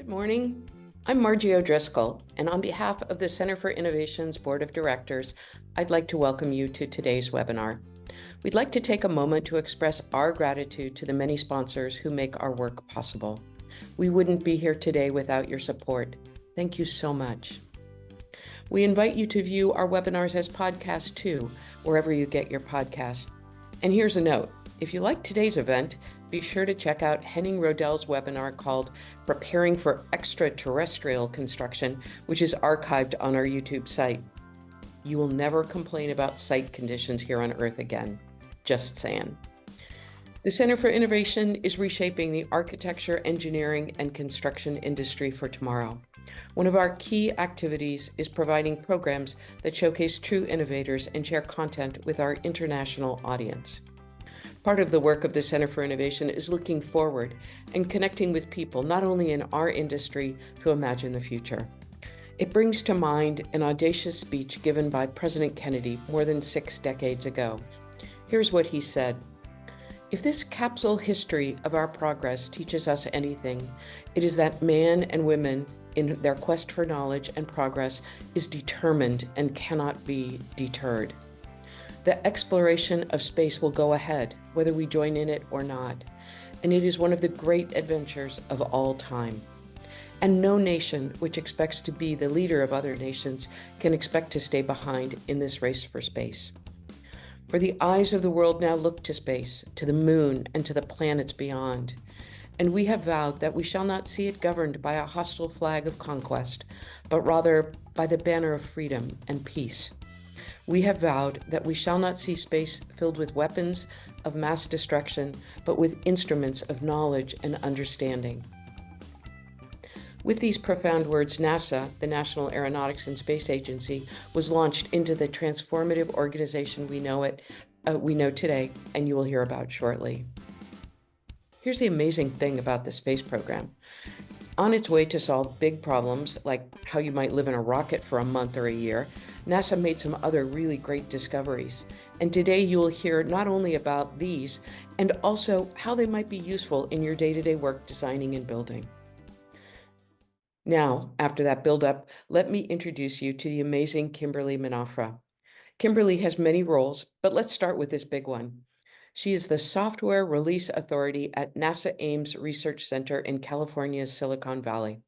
morning. I'm Margie O'Driscoll, and on behalf of the Center for Innovation's Board of Directors, I'd like to welcome you to today's webinar. We'd like to take a moment to express our gratitude to the many sponsors who make our work possible. We wouldn't be here today without your support. Thank you so much. We invite you to view our webinars as podcasts too, wherever you get your podcast. And here's a note. If you like today's event, be sure to check out Henning Rodell's webinar called Preparing for Extraterrestrial Construction, which is archived on our YouTube site. You will never complain about site conditions here on Earth again. Just saying. The Center for Innovation is reshaping the architecture, engineering, and construction industry for tomorrow. One of our key activities is providing programs that showcase true innovators and share content with our international audience. Part of the work of the Center for Innovation is looking forward and connecting with people, not only in our industry, to imagine the future. It brings to mind an audacious speech given by President Kennedy more than 6 decades ago. Here's what he said. If this capsule history of our progress teaches us anything, it is that men and women in their quest for knowledge and progress is determined and cannot be deterred. The exploration of space will go ahead, whether we join in it or not, and it is one of the great adventures of all time. And no nation which expects to be the leader of other nations can expect to stay behind in this race for space. For the eyes of the world now look to space, to the moon, and to the planets beyond. And we have vowed that we shall not see it governed by a hostile flag of conquest, but rather by the banner of freedom and peace. We have vowed that we shall not see space filled with weapons of mass destruction, but with instruments of knowledge and understanding. With these profound words, NASA, the National Aeronautics and Space Agency, was launched into the transformative organization we know today, and you will hear about shortly. Here's the amazing thing about the space program. On its way to solve big problems, like how you might live in a rocket for a month or a year, NASA made some other really great discoveries. And today you will hear not only about these, and also how they might be useful in your day-to-day work designing and building. Now, after that build-up, let me introduce you to the amazing Kimberly Manafra. Kimberly has many roles, but let's start with this big one. She is the Software Release Authority at NASA Ames Research Center in California's Silicon Valley.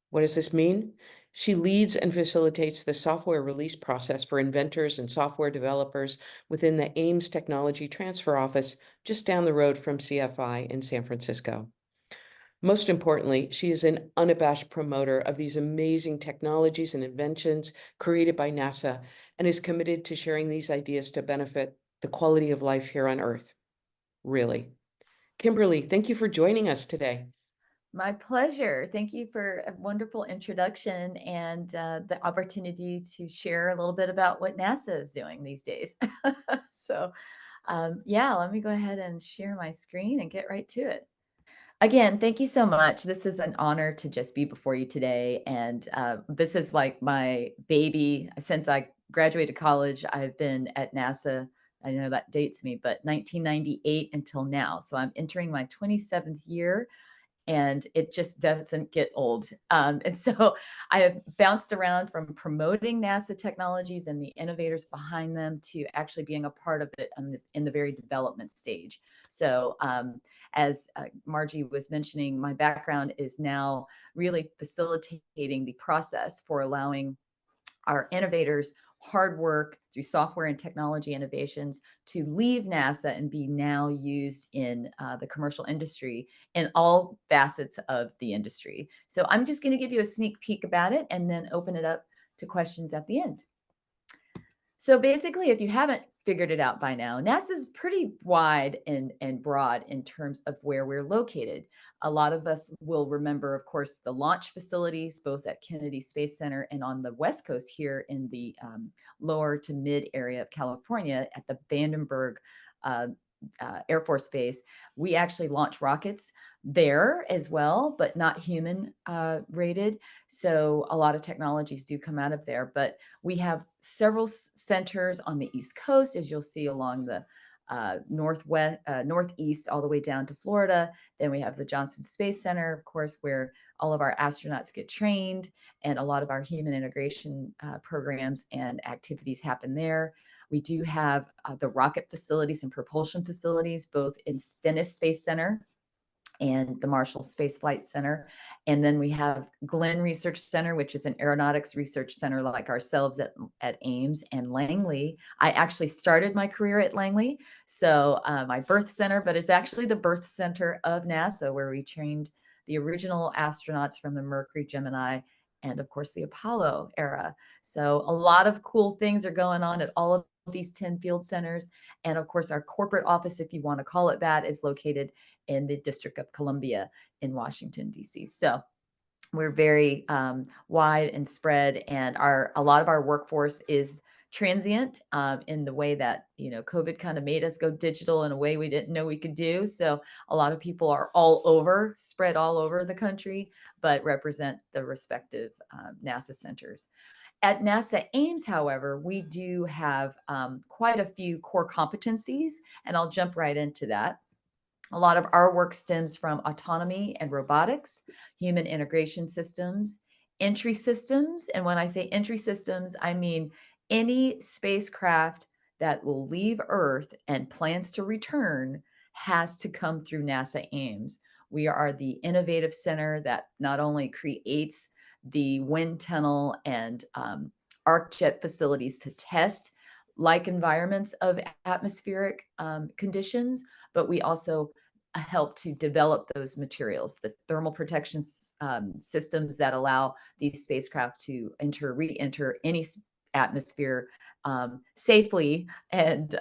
What does this mean? She leads and facilitates the software release process for inventors and software developers within the Ames Technology Transfer Office just down the road from CFI in San Francisco. Most importantly, she is an unabashed promoter of these amazing technologies and inventions created by NASA and is committed to sharing these ideas to benefit the quality of life here on Earth. Really. Kimberly, thank you for joining us today. My pleasure. Thank you for a wonderful introduction and the opportunity to share a little bit about what NASA is doing these days. So, yeah, let me go ahead and share my screen and get right to it. Again, thank you so much. This is an honor to just be before you today. And this is like my baby. Since I graduated college, I've been at NASA. I know that dates me, but 1998 until now. So I'm entering my 27th year. And it just doesn't get old. And so I have bounced around from promoting NASA technologies and the innovators behind them to actually being a part of it in the very development stage. So as Margie was mentioning, my background is now really facilitating the process for allowing our innovators hard work through software and technology innovations to leave NASA and be now used in the commercial industry in all facets of the industry. So I'm just going to give you a sneak peek about it and then open it up to questions at the end. So basically, if you haven't figured it out by now, NASA is pretty wide and broad in terms of where we're located. A lot of us will remember, of course, the launch facilities, both at Kennedy Space Center and on the West Coast here in the lower to mid area of California at the Vandenberg Air Force Base. We actually launch rockets there as well, but not human rated. So a lot of technologies do come out of there, but we have several centers on the East Coast, as you'll see along the northeast, all the way down to Florida. Then we have the Johnson Space Center, of course, where all of our astronauts get trained, and a lot of our human integration programs and activities happen there. We do have the rocket facilities and propulsion facilities, both in Stennis Space Center and the Marshall Space Flight Center. And then we have Glenn Research Center, which is an aeronautics research center like ourselves at Ames and Langley. I actually started my career at Langley, so my birth center, but it's actually the birth center of NASA, where we trained the original astronauts from the Mercury, Gemini, and of course the Apollo era. So a lot of cool things are going on at all of these 10 field centers. And of course, our corporate office, if you want to call it that, is located in the District of Columbia in Washington, D.C. So we're very wide and spread, and a lot of our workforce is transient in the way that COVID kind of made us go digital in a way we didn't know we could do. So a lot of people are spread all over the country, but represent the respective NASA centers. At NASA Ames, however, we do have quite a few core competencies, and I'll jump right into that. A lot of our work stems from autonomy and robotics, human integration systems, entry systems. And when I say entry systems, I mean any spacecraft that will leave Earth and plans to return has to come through NASA Ames. We are the innovative center that not only creates the wind tunnel and arc jet facilities to test like environments of atmospheric conditions, but we also help to develop those materials, the thermal protection systems that allow these spacecraft to re-enter any atmosphere safely, and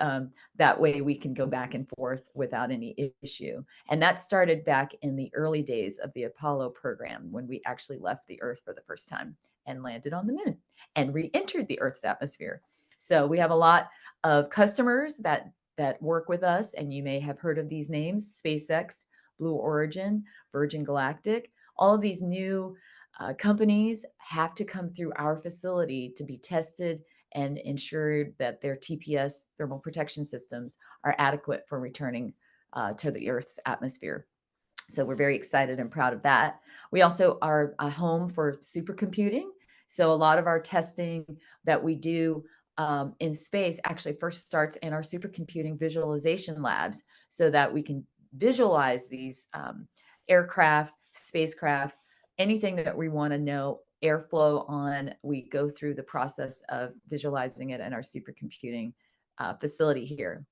that way we can go back and forth without any issue. And that started back in the early days of the Apollo program, when we actually left the Earth for the first time and landed on the moon and re-entered the Earth's atmosphere. So we have a lot of customers that work with us, and you may have heard of these names: SpaceX, Blue Origin, Virgin Galactic. All of these new companies have to come through our facility to be tested and ensured that their TPS, thermal protection systems, are adequate for returning to the Earth's atmosphere. So we're very excited and proud of that. We also are a home for supercomputing. So a lot of our testing that we do in space actually first starts in our supercomputing visualization labs, so that we can visualize these aircraft, spacecraft, anything that we want to know airflow on. We go through the process of visualizing it in our supercomputing facility here.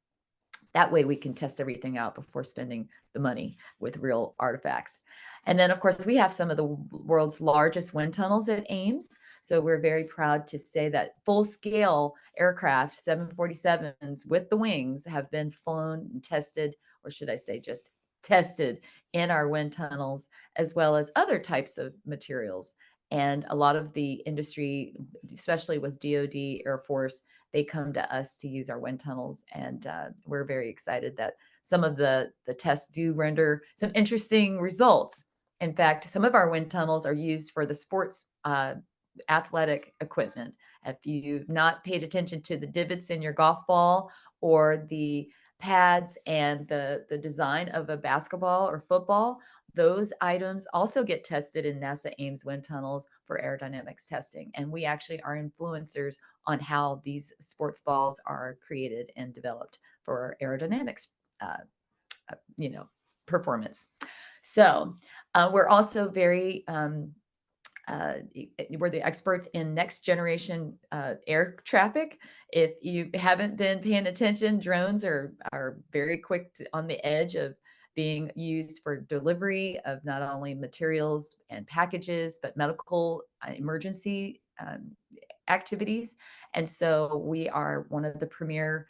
That way we can test everything out before spending the money with real artifacts. And then, of course, we have some of the world's largest wind tunnels at Ames. So we're very proud to say that full-scale aircraft, 747s with the wings, have been flown and tested, or should I say just tested, in our wind tunnels, as well as other types of materials. And a lot of the industry, especially with DoD, Air Force, they come to us to use our wind tunnels. And we're very excited that some of the tests do render some interesting results. In fact, some of our wind tunnels are used for the sports athletic equipment. If you've not paid attention to the divots in your golf ball, or the pads and the design of a basketball or football, those items also get tested in NASA Ames wind tunnels for aerodynamics testing. And we actually are influencers on how these sports balls are created and developed for aerodynamics, performance. So we're also very we're the experts in next generation air traffic. If you haven't been paying attention, drones are very quick on the edge of being used for delivery of not only materials and packages, but medical emergency activities. And so we are one of the premier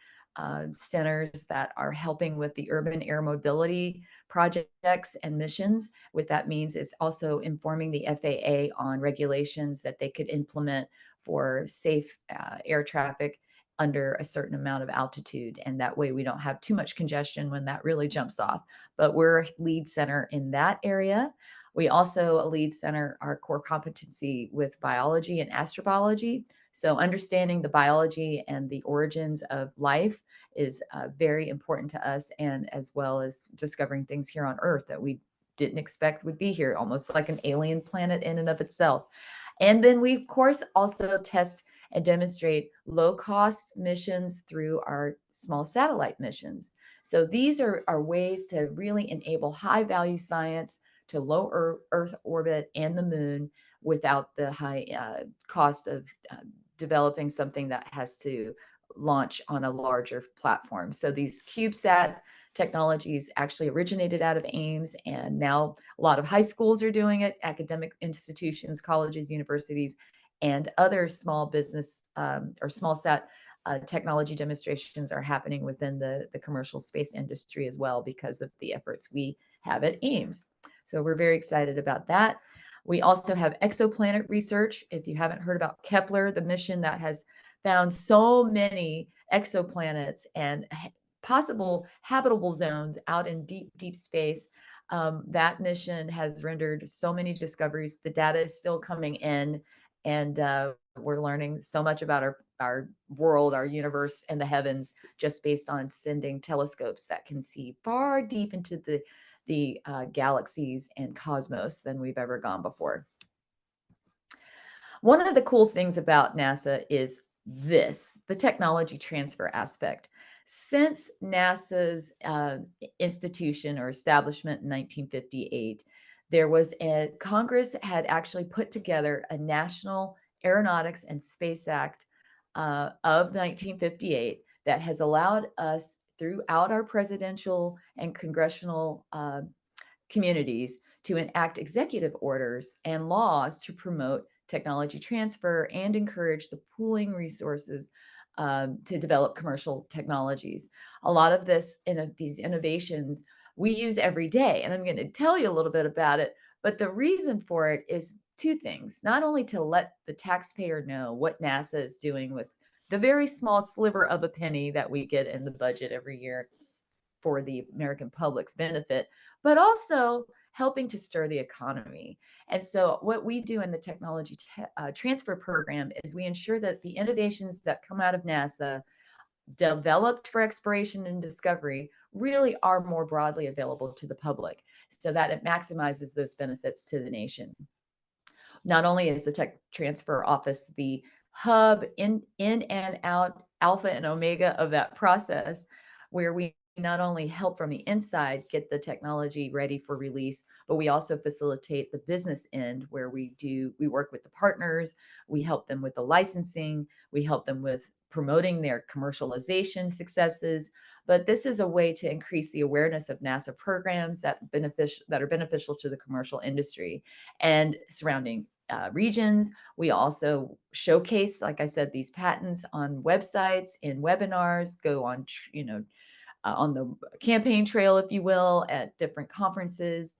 centers that are helping with the urban air mobility projects and missions. What that means is also informing the FAA on regulations that they could implement for safe air traffic under a certain amount of altitude. And that way we don't have too much congestion when that really jumps off. But we're a lead center in that area. We also a lead center our core competency with biology and astrobiology. So understanding the biology and the origins of life is very important to us, and as well as discovering things here on Earth that we didn't expect would be here, almost like an alien planet in and of itself. And then we, of course, also test and demonstrate low cost missions through our small satellite missions. So these are ways to really enable high value science to low Earth orbit and the moon without the high cost of developing something that has to launch on a larger platform. So these CubeSat technologies actually originated out of Ames, and now a lot of high schools are doing it, academic institutions, colleges, universities, and other small business or small sat technology demonstrations are happening within the commercial space industry as well because of the efforts we have at Ames. So we're very excited about that. We also have exoplanet research. If you haven't heard about Kepler, the mission that has found so many exoplanets and possible habitable zones out in deep, deep space. That mission has rendered so many discoveries. The data is still coming in, and we're learning so much about our world, our universe, and the heavens just based on sending telescopes that can see far deep into the galaxies and cosmos than we've ever gone before. One of the cool things about NASA is the technology transfer aspect. Since NASA's institution or establishment in 1958, there was Congress had actually put together a National Aeronautics and Space Act of 1958 that has allowed us throughout our presidential and congressional communities to enact executive orders and laws to promote technology transfer and encourage the pooling resources to develop commercial technologies. A lot of these innovations we use every day, and I'm going to tell you a little bit about it. But the reason for it is two things: not only to let the taxpayer know what NASA is doing with the very small sliver of a penny that we get in the budget every year for the American public's benefit, but also helping to stir the economy. And so, what we do in the technology transfer program is we ensure that the innovations that come out of NASA, developed for exploration and discovery, really are more broadly available to the public so that it maximizes those benefits to the nation. Not only is the tech transfer office the hub in and out, alpha and omega of that process, where we not only help from the inside get the technology ready for release, but we also facilitate the business end where we work with the partners, we help them with the licensing, we help them with promoting their commercialization successes. But this is a way to increase the awareness of NASA programs that are beneficial to the commercial industry and surrounding regions. We also showcase, like I said, these patents on websites, in webinars, go on, on the campaign trail, if you will, at different conferences.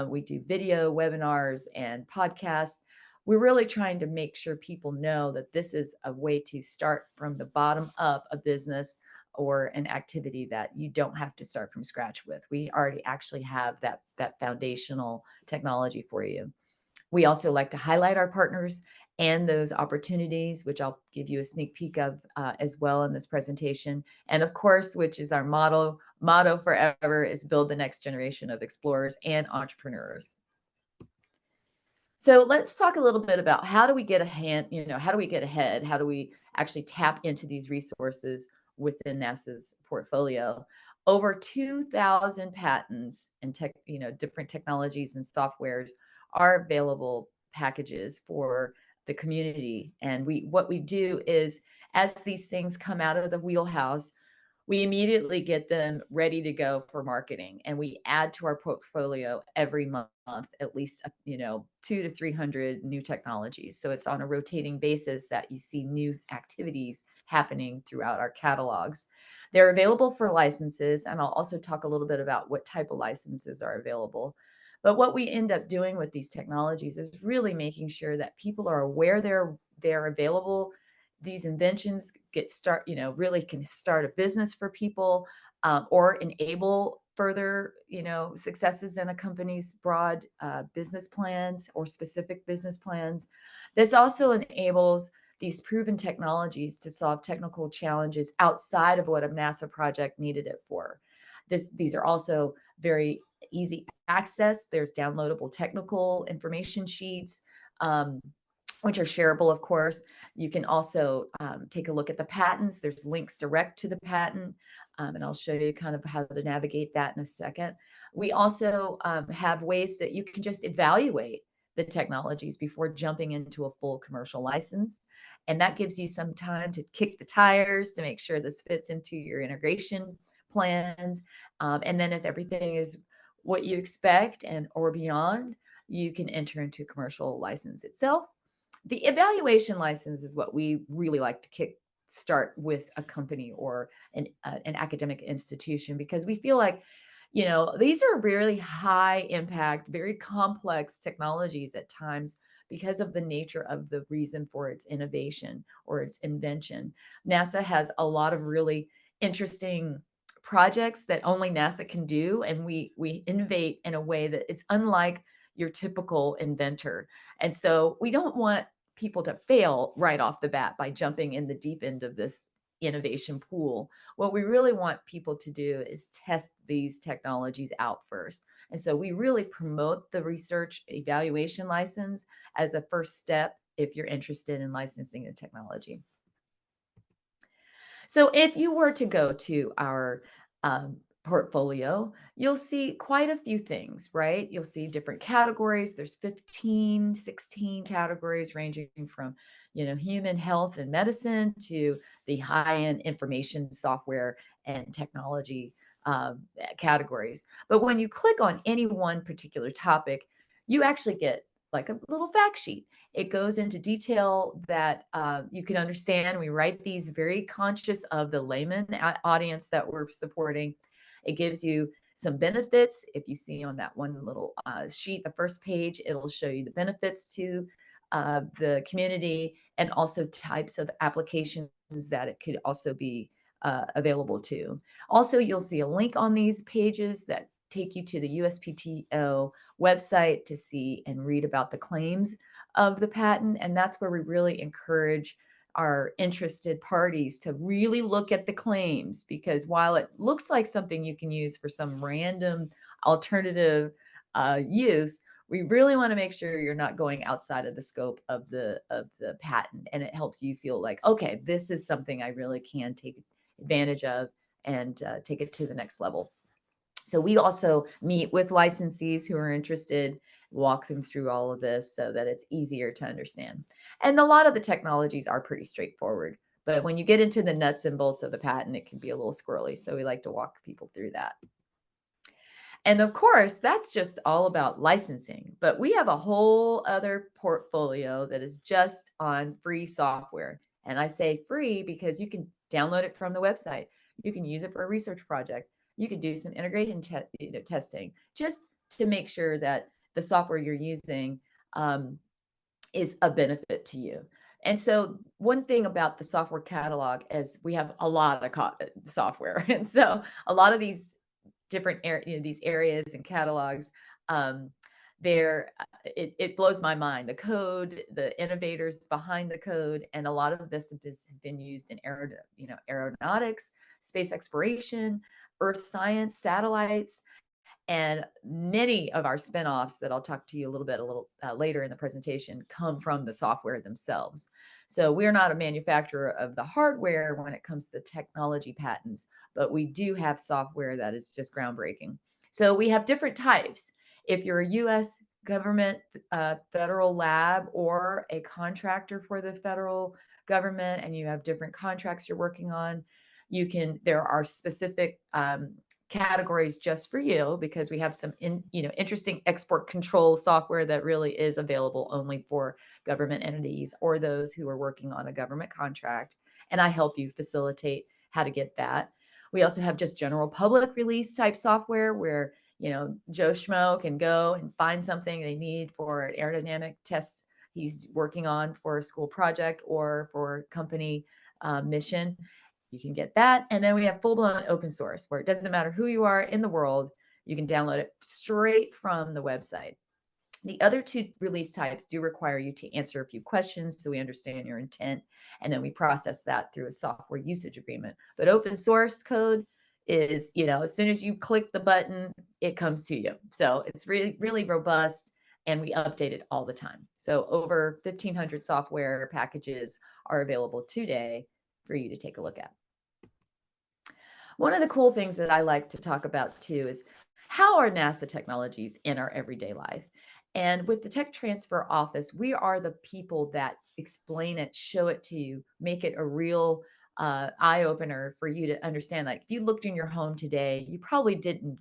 We do video webinars and podcasts. We're really trying to make sure people know that this is a way to start from the bottom up a business or an activity that you don't have to start from scratch with. We already actually have that foundational technology for you. We also like to highlight our partners and those opportunities, which I'll give you a sneak peek of as well in this presentation. And of course, which is our motto forever, is build the next generation of explorers and entrepreneurs. So let's talk a little bit about how do we get how do we get ahead? How do we actually tap into these resources within NASA's portfolio? Over 2,000 patents and different technologies and softwares are available packages for the community. And what we do is, as these things come out of the wheelhouse, we immediately get them ready to go for marketing, and we add to our portfolio every month at least 200 to 300 new technologies. So it's on a rotating basis that you see new activities happening throughout our catalogs. They're available for licenses, and I'll also talk a little bit about what type of licenses are available. But what we end up doing with these technologies is really making sure that people are aware they're available. These inventions really can start a business for people, or enable further successes in a company's broad business plans or specific business plans. This also enables these proven technologies to solve technical challenges outside of what a NASA project needed it for. These are also very easy access. There's downloadable technical information sheets, um, which are shareable, of course. You can also take a look at the patents. There's links direct to the patent, and I'll show you kind of how to navigate that in a second. We also have ways that you can just evaluate the technologies before jumping into a full commercial license. And that gives you some time to kick the tires to make sure this fits into your integration plans. And then if everything is what you expect and or beyond, you can enter into commercial license itself. The evaluation license is what we really like to kick start with a company or an academic institution, because we feel like, these are really high impact, very complex technologies at times because of the nature of the reason for its innovation or its invention. NASA has a lot of really interesting projects that only NASA can do, and we innovate in a way that is unlike your typical inventor. And so we don't want people to fail right off the bat by jumping in the deep end of this innovation pool. What we really want people to do is test these technologies out first. And so we really promote the research evaluation license as a first step if you're interested in licensing a technology. So if you were to go to our portfolio, you'll see quite a few things, right? You'll see different categories. There's 15, 16 categories ranging from, human health and medicine to the high-end information software and technology categories. But when you click on any one particular topic, you actually get like a little fact sheet. It goes into detail that you can understand. We write these very conscious of the layman audience that we're supporting. It gives you some benefits. If you see on that one little sheet, the first page, it'll show you the benefits to the community and also types of applications that it could also be available to. Also, you'll see a link on these pages that take you to the USPTO website to see and read about the claims of the patent. And that's where we really encourage our interested parties to really look at the claims, because while it looks like something you can use for some random alternative use, we really want to make sure you're not going outside of the scope of the patent, and it helps you feel like, okay, this is something I really can take advantage of and take it to the next level. So we also meet with licensees who are interested, walk them through all of this so that it's easier to understand. And a lot of the technologies are pretty straightforward, but when you get into the nuts and bolts of the patent, it can be a little squirrely. So we like to walk people through that. And of course, that's just all about licensing, but we have a whole other portfolio that is just on free software. And I say free because you can download it from the website. You can use it for a research project. You can do some integration testing just to make sure that the software you're using is a benefit to you. And so one thing about the software catalog is we have a lot of software. And so a lot of these different these areas and catalogs, um, it blows my mind. The code, the innovators behind the code, and a lot of this has been used in aeronautics, space exploration, earth science, satellites, and many of our spinoffs that I'll talk to you a little later in the presentation come from the software themselves. So we're not a manufacturer of the hardware when it comes to technology patents, but we do have software that is just groundbreaking. So we have different types. If you're a U.S. government federal lab or a contractor for the federal government and you have different contracts you're working on, there are specific categories just for you, because we have some interesting export control software that really is available only for government entities or those who are working on a government contract, and I help you facilitate how to get that. We also have just general public release type software where Joe Schmo can go and find something they need for an aerodynamic test he's working on for a school project or for company mission. You can get that. And then we have full-blown open source, where it doesn't matter who you are in the world, you can download it straight from the website. The other two release types do require you to answer a few questions so we understand your intent, and then we process that through a software usage agreement. But open source code is, as soon as you click the button, it comes to you. So it's really, really robust, and we update it all the time. So over 1,500 software packages are available today for you to take a look at. One of the cool things that I like to talk about too is how are NASA technologies in our everyday life? And with the Tech Transfer Office, we are the people that explain it, show it to you, make it a real eye opener for you to understand. Like if you looked in your home today, you probably didn't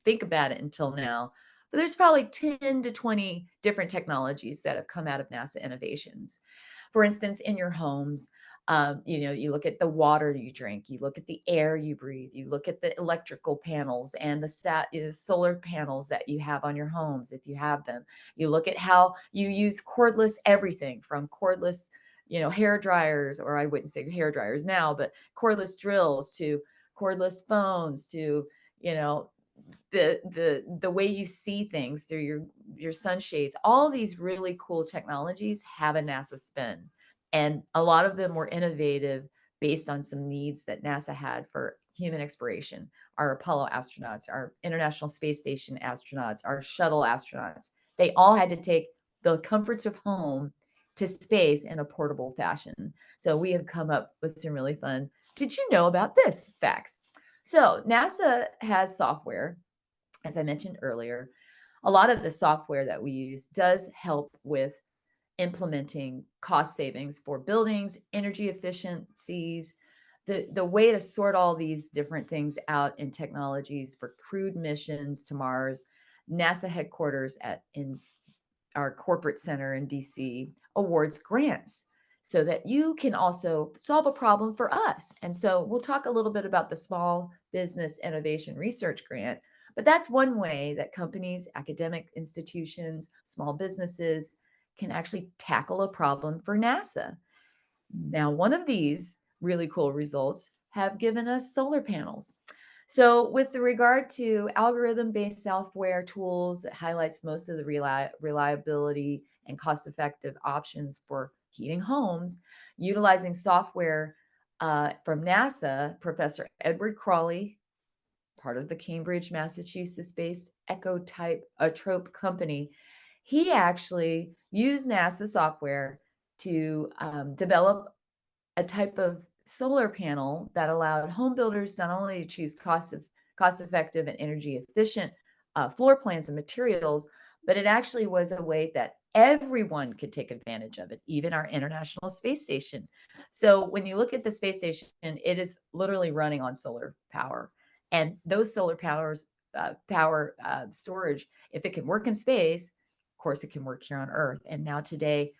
think about it until now. But there's probably 10 to 20 different technologies that have come out of NASA innovations. For instance, in your homes, you look at the water you drink, you look at the air you breathe, you look at the electrical panels and solar panels that you have on your homes, if you have them. You look at how you use cordless everything from cordless, hair dryers, or I wouldn't say hair dryers now, but cordless drills to cordless phones to, you know, the way you see things through your sunshades. All these really cool technologies have a NASA spin, and a lot of them were innovative based on some needs that NASA had for human exploration. Our Apollo astronauts, our International Space Station astronauts, our shuttle astronauts, they all had to take the comforts of home to space in a portable fashion. So we have come up with some really fun. Did you know about this facts? So NASA has software, as I mentioned earlier. A lot of the software that we use does help with implementing cost savings for buildings, energy efficiencies, the way to sort all these different things out in technologies for crewed missions to Mars. NASA headquarters in our corporate center in DC awards grants so that you can also solve a problem for us. And so we'll talk a little bit about the Small Business Innovation Research Grant, but that's one way that companies, academic institutions, small businesses can actually tackle a problem for NASA. Now, one of these really cool results have given us solar panels. So, with the regard to algorithm-based software tools, it highlights most of the reliability and cost-effective options for heating homes. Utilizing software from NASA, Professor Edward Crawley, part of the Cambridge, Massachusetts-based Trope company, he actually used NASA software to develop a type of solar panel that allowed home builders not only to choose cost effective and energy efficient floor plans and materials, but it actually was a way that everyone could take advantage of it, even our International Space Station. So when you look at the space station, it is literally running on solar power, and those solar power storage, if it can work in space, of course it can work here on Earth. And now today,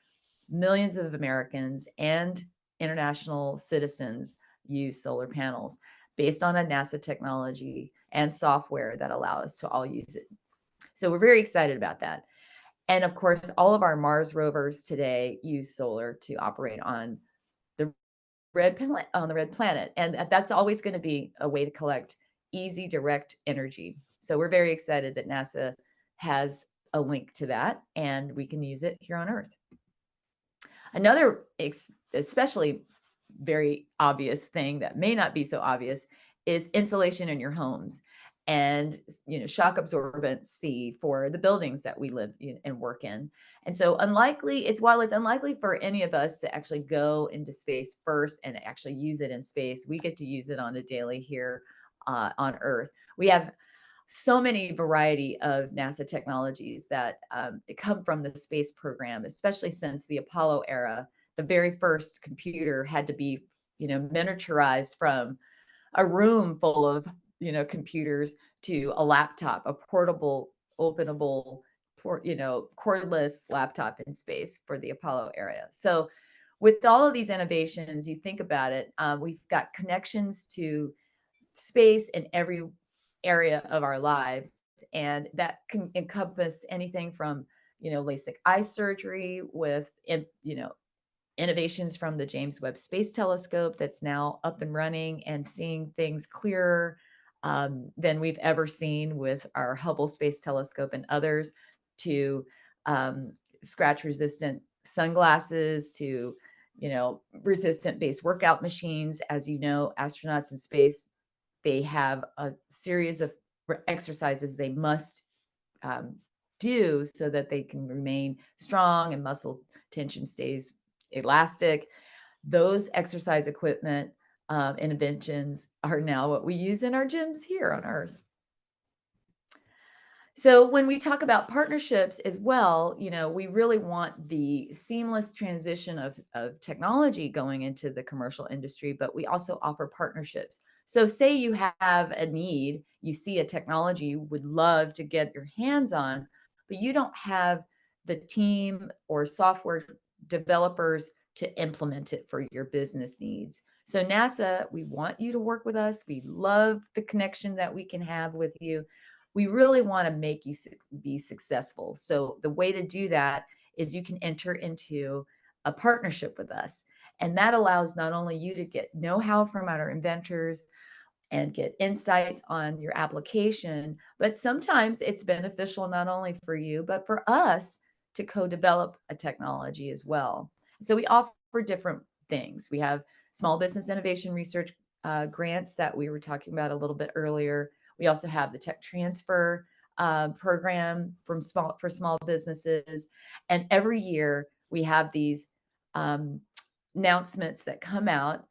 millions of Americans and international citizens use solar panels based on a NASA technology and software that allow us to all use it. So we're very excited about that. And of course, all of our Mars rovers today use solar to operate on the red planet, and that's always going to be a way to collect easy, direct energy. So we're very excited that NASA has a link to that, and we can use it here on Earth. Another especially very obvious thing that may not be so obvious is insulation in your homes and shock absorbency for the buildings that we live in and work in. And so while it's unlikely for any of us to actually go into space first and actually use it in space, we get to use it on a daily here on Earth. We have so many variety of NASA technologies that come from the space program, especially since the Apollo era. The very first computer had to be, miniaturized from a room full of, computers to a laptop, a portable, openable, cordless laptop in space for the Apollo era. So, with all of these innovations, you think about it, we've got connections to space in every area of our lives. And that can encompass anything from, LASIK eye surgery with, innovations from the James Webb Space Telescope that's now up and running and seeing things clearer than we've ever seen with our Hubble Space Telescope and others, to scratch resistant sunglasses to, resistant based workout machines. As you know, astronauts in space, they have a series of exercises they must um, do so that they can remain strong and muscle tension stays elastic. Those exercise equipment interventions are now what we use in our gyms here on Earth. So when we talk about partnerships as well, we really want the seamless transition of technology going into the commercial industry, but we also offer partnerships. So say you have a need, you see a technology you would love to get your hands on, but you don't have the team or software developers to implement it for your business needs. So NASA, we want you to work with us. We love the connection that we can have with you. We really want to make you be successful. So the way to do that is you can enter into a partnership with us. And that allows not only you to get know-how from our inventors and get insights on your application, but sometimes it's beneficial not only for you, but for us to co-develop a technology as well. So we offer different things. We have small business innovation research grants that we were talking about a little bit earlier. We also have the tech transfer program for small businesses, and every year we have these um, announcements that come out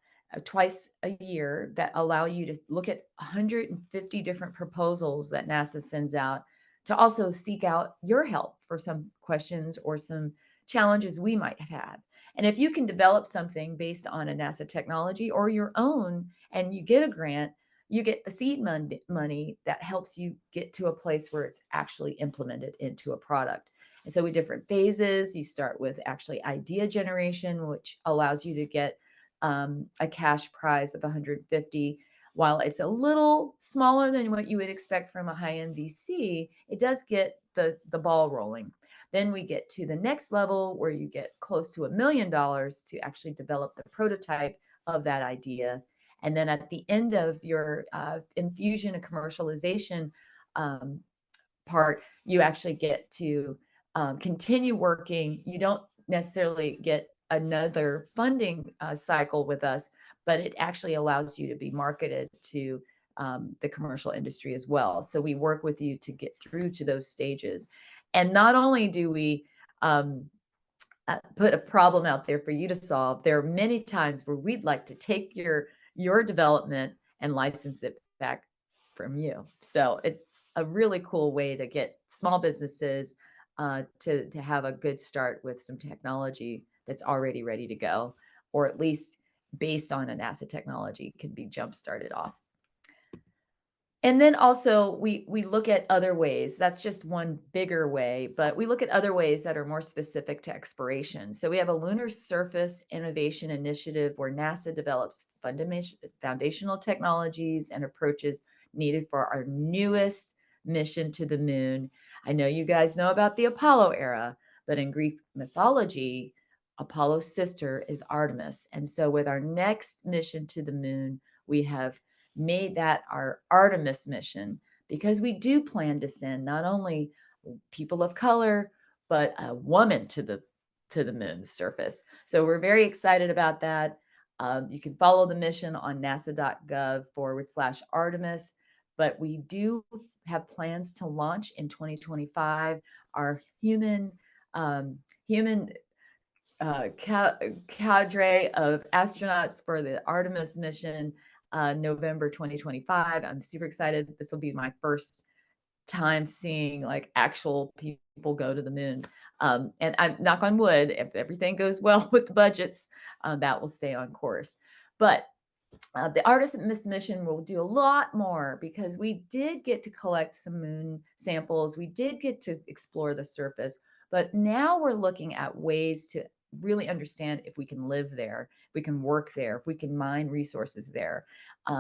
twice a year that allow you to look at 150 different proposals that NASA sends out to also seek out your help for some questions or some challenges we might have had. And if you can develop something based on a NASA technology or your own and you get a grant, you get the seed money that helps you get to a place where it's actually implemented into a product. And so, with different phases, you start with actually idea generation, which allows you to get a cash prize of 150. While it's a little smaller than what you would expect from a high-end VC, it does get the ball rolling. Then we get to the next level where you get close to $1 million to actually develop the prototype of that idea. And then at the end of your infusion and commercialization um, part, you actually get to continue working. You don't necessarily get another funding cycle with us, but it actually allows you to be marketed to the commercial industry as well. So we work with you to get through to those stages. And not only do we put a problem out there for you to solve, there are many times where we'd like to take your development and license it back from you. So it's a really cool way to get small businesses to have a good start with some technology that's already ready to go, or at least based on an asset technology can be jump started off. And then also we look at other ways. That's just one bigger way, but we look at other ways that are more specific to exploration. So we have a lunar surface innovation initiative where NASA develops foundational technologies and approaches needed for our newest mission to the moon. I know you guys know about the Apollo era, but in Greek mythology, Apollo's sister is Artemis. And so with our next mission to the moon, we have made that our Artemis mission because we do plan to send not only people of color but a woman to the moon's surface. So we're very excited about that. You can follow the mission on nasa.gov/Artemis, but we do have plans to launch in 2025 our human cadre of astronauts for the Artemis mission, November 2025. I'm super excited. This will be my first time seeing like actual people go to the moon. And I'm knock on wood, if everything goes well with the budgets, that will stay on course. But the Artemis mission will do a lot more because we did get to collect some moon samples. We did get to explore the surface, but now we're looking at ways to really understand if we can live there, if we can work there, if we can mine resources there.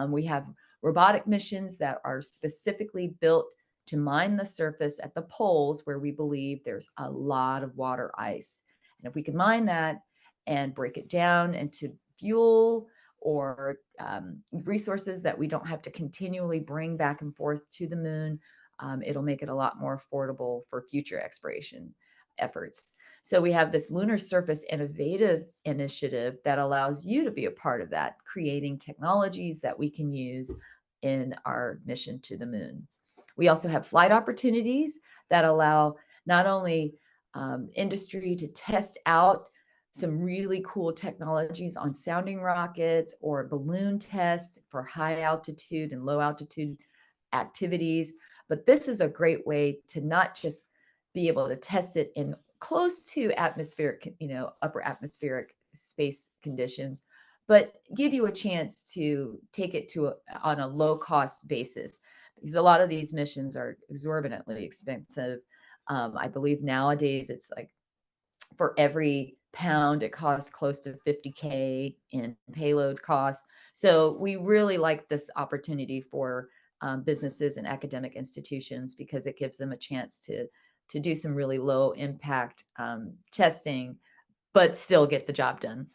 We have robotic missions that are specifically built to mine the surface at the poles where we believe there's a lot of water ice. And if we can mine that and break it down into fuel or resources that we don't have to continually bring back and forth to the moon, it'll make it a lot more affordable for future exploration. efforts. So we have this Lunar Surface Innovative Initiative that allows you to be a part of that, creating technologies that we can use in our mission to the moon. We also have flight opportunities that allow not only industry to test out some really cool technologies on sounding rockets or balloon tests for high altitude and low altitude activities. But this is a great way to not just be able to test it in close to atmospheric, upper atmospheric space conditions, but give you a chance to take it on a low cost basis because a lot of these missions are exorbitantly expensive. I believe nowadays it's like for every pound, it costs close to 50K in payload costs. So we really like this opportunity for businesses and academic institutions because it gives them a chance to do some really low impact testing, but still get the job done.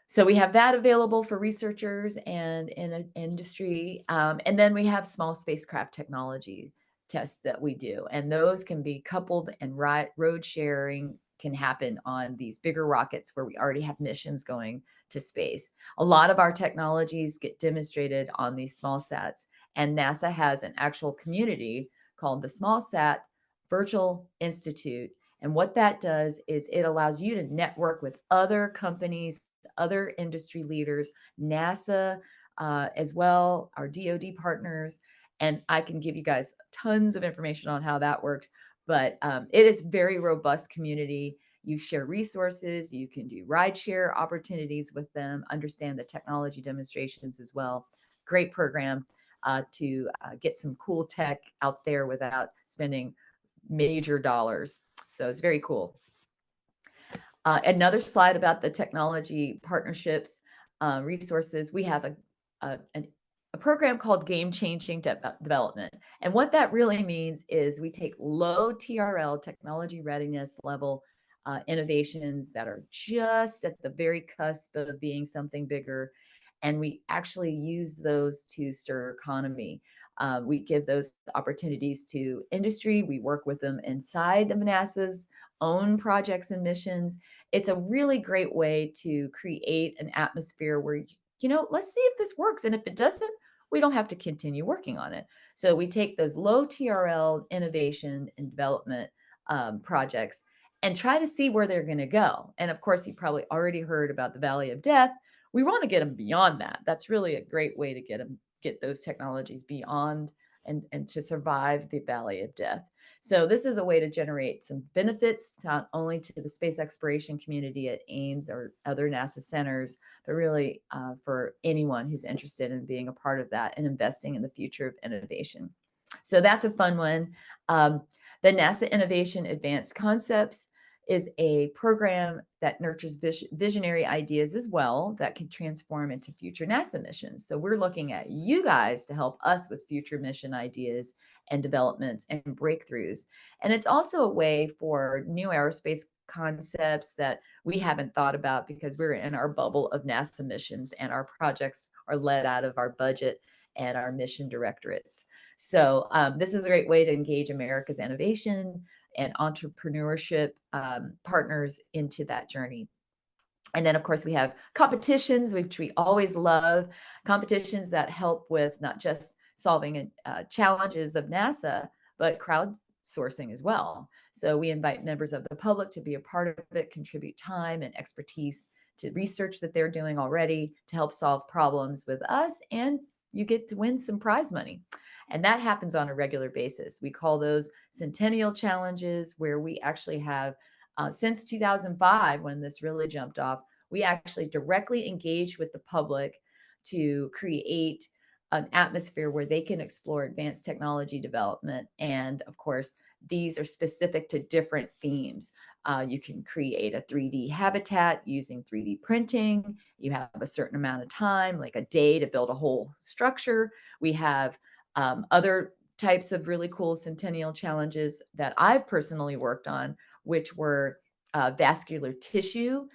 So we have that available for researchers and in an industry. And then we have small spacecraft technology tests that we do. And those can be coupled and road sharing can happen on these bigger rockets where we already have missions going to space. A lot of our technologies get demonstrated on these small sats. And NASA has an actual community called the Small Sat Virtual Institute. And what that does is it allows you to network with other companies, other industry leaders, NASA as well, our DoD partners. And I can give you guys tons of information on how that works. But it is very robust community. You share resources. You can do ride share opportunities with them, understand the technology demonstrations as well. Great program to get some cool tech out there without spending major dollars. So it's very cool. Another slide about the technology partnerships resources. We have a program called Game Changing Development. And what that really means is we take low TRL, technology readiness level innovations that are just at the very cusp of being something bigger. And we actually use those to stir economy. We give those opportunities to industry. We work with them inside of NASA's own projects and missions. It's a really great way to create an atmosphere where, let's see if this works. And if it doesn't, we don't have to continue working on it. So we take those low TRL innovation and development projects and try to see where they're going to go. And of course, you probably already heard about the Valley of Death. We want to get them beyond that. That's really a great way to get those technologies beyond and to survive the Valley of Death. So this is a way to generate some benefits not only to the space exploration community at Ames or other NASA centers, but really for anyone who's interested in being a part of that and investing in the future of innovation. So that's a fun one. The NASA Innovation Advanced Concepts is a program that nurtures visionary ideas as well that can transform into future NASA missions. So we're looking at you guys to help us with future mission ideas and developments and breakthroughs. And it's also a way for new aerospace concepts that we haven't thought about because we're in our bubble of NASA missions and our projects are led out of our budget and our mission directorates. So this is a great way to engage America's innovation and entrepreneurship partners into that journey. And then, of course, we have competitions, which we always love, competitions that help with not just solving challenges of NASA, but crowdsourcing as well. So we invite members of the public to be a part of it, contribute time and expertise to research that they're doing already to help solve problems with us, and you get to win some prize money. And that happens on a regular basis. We call those centennial challenges, where we actually have, since 2005, when this really jumped off, we actually directly engage with the public to create an atmosphere where they can explore advanced technology development. And of course, these are specific to different themes. You can create a 3D habitat using 3D printing. You have a certain amount of time, like a day, to build a whole structure. We have other types of really cool centennial challenges that I've personally worked on, which were vascular tissue,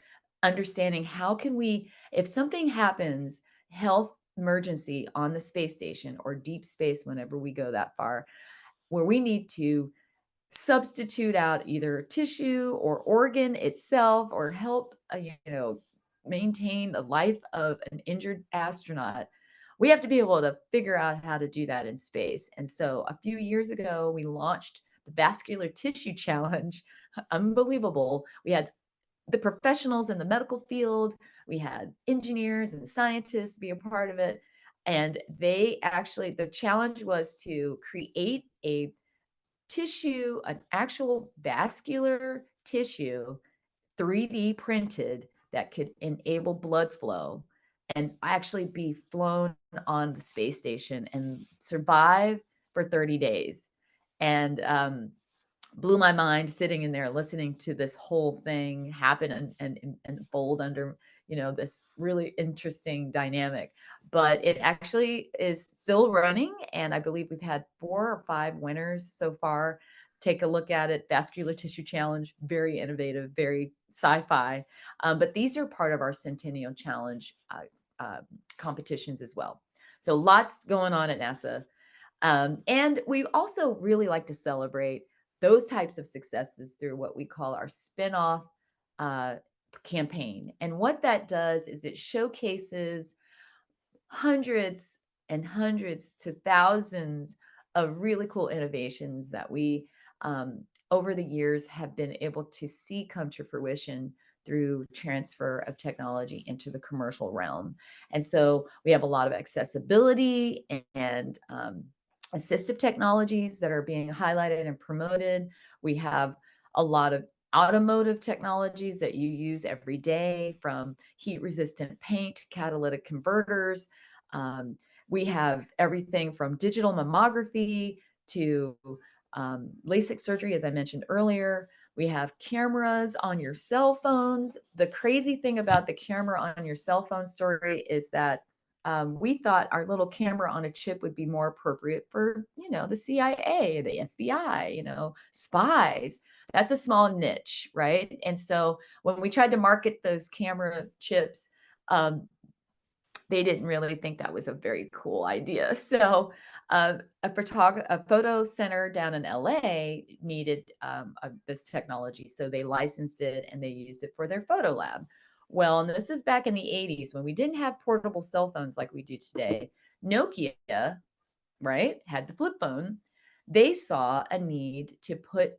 understanding how can we, if something happens, health emergency on the space station or deep space, whenever we go that far, where we need to substitute out either tissue or organ itself or help, maintain the life of an injured astronaut, we have to be able to figure out how to do that in space. And so a few years ago, we launched the Vascular Tissue Challenge. Unbelievable. We had the professionals in the medical field, we had engineers and scientists be a part of it. And the challenge was to create a tissue, an actual vascular tissue, 3D printed that could enable blood flow and actually be flown on the space station and survive for 30 days. And blew my mind sitting in there listening to this whole thing happen and unfold under this really interesting dynamic. But it actually is still running, and I believe we've had 4 or 5 winners so far. Take a look at it. Vascular Tissue Challenge, very innovative, very sci-fi. But these are part of our Centennial Challenge competitions as well. So lots going on at NASA. And we also really like to celebrate those types of successes through what we call our spin-off uh, campaign. And what that does is it showcases hundreds and hundreds to thousands of really cool innovations that we, over the years, have been able to see come to fruition through transfer of technology into the commercial realm. And so we have a lot of accessibility and assistive technologies that are being highlighted and promoted. We have a lot of automotive technologies that you use every day, from heat resistant paint, catalytic converters. Um, we have everything from digital mammography to LASIK surgery, as I mentioned earlier. We have cameras on your cell phones. The crazy thing about the camera on your cell phone story is that we thought our little camera on a chip would be more appropriate for, the CIA, the FBI, spies. That's a small niche, right? And so when we tried to market those camera chips, um, they didn't really think that was a very cool idea. So a photo center down in LA needed this technology, so they licensed it and they used it for their photo lab. Well, and this is back in the 80s when we didn't have portable cell phones like we do today. Nokia, right, had the flip phone. They saw a need to put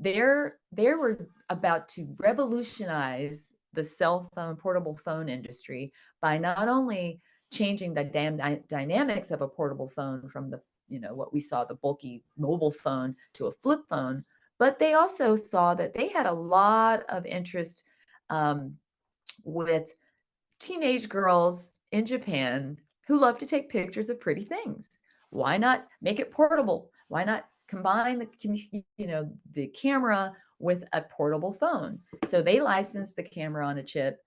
they were about to revolutionize the cell phone, portable phone industry by not only changing the dynamics of a portable phone from what we saw, the bulky mobile phone, to a flip phone, but they also saw that they had a lot of interest um, with teenage girls in Japan who love to take pictures of pretty things. Why not make it portable? Why not combine the camera with a portable phone? So they licensed the camera on a chip,